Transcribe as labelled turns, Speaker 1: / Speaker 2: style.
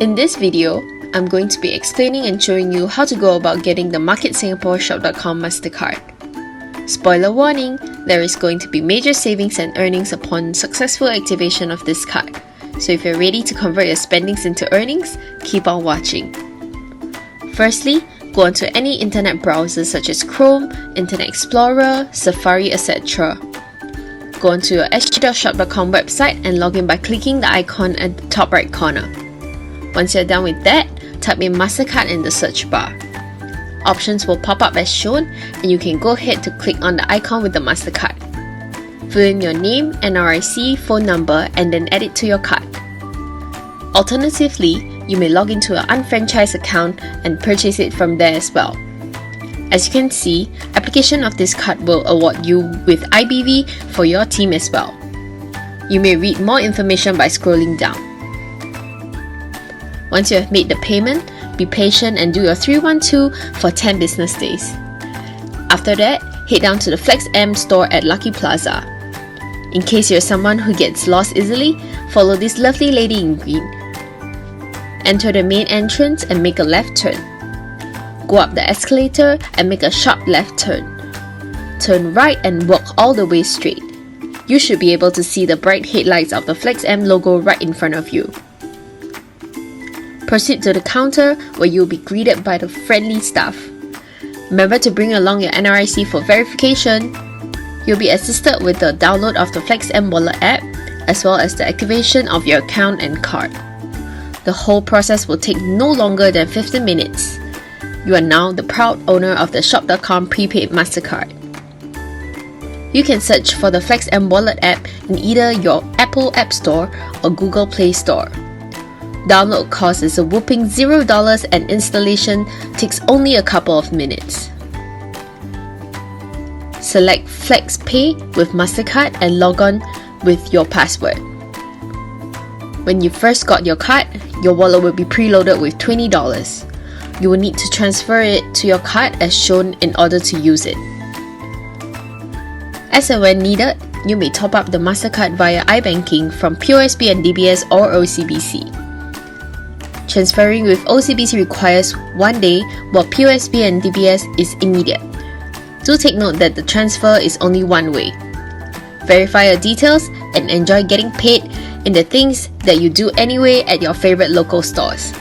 Speaker 1: In this video, I'm going to be explaining and showing you how to go about getting the MarketSingaporeShop.com Mastercard. Spoiler warning, there is going to be major savings and earnings upon successful activation of this card. So if you're ready to convert your spendings into earnings, keep on watching. Firstly, go onto any internet browser such as Chrome, Internet Explorer, Safari, etc. Go onto your sg.shop.com website and log in by clicking the icon at the top right corner. Once you're done with that, type in Mastercard in the search bar. Options will pop up as shown, and you can go ahead to click on the icon with the Mastercard. Fill in your name, NRIC, phone number, and then add it to your card. Alternatively, you may log into an unfranchised account and purchase it from there as well. As you can see, application of this card will award you with IBV for your team as well. You may read more information by scrolling down. Once you have made the payment, be patient and do your 312 for 10 business days. After that, head down to the FlexM store at Lucky Plaza. In case you're someone who gets lost easily, follow this lovely lady in green. Enter the main entrance and make a left turn. Go up the escalator and make a sharp left turn. Turn right and walk all the way straight. You should be able to see the bright headlights of the FlexM logo right in front of you. Proceed to the counter where you'll be greeted by the friendly staff. Remember to bring along your NRIC for verification. You'll be assisted with the download of the FlexM wallet app as well as the activation of your account and card. The whole process will take no longer than 15 minutes. You are now the proud owner of the Shop.com Prepaid Mastercard. You can search for the FlexM wallet app in either your Apple App Store or Google Play Store. Download cost is a whopping $0 and installation takes only a couple of minutes. Select FlexPay with Mastercard and log on with your password. When you first got your card, your wallet will be preloaded with $20. You will need to transfer it to your card as shown in order to use it. As and when needed, you may top up the Mastercard via iBanking from POSB and DBS or OCBC. Transferring with OCBC requires 1 day, while POSB and DBS is immediate. Do take note that the transfer is only one way. Verify your details and enjoy getting paid in the things that you do anyway at your favorite local stores.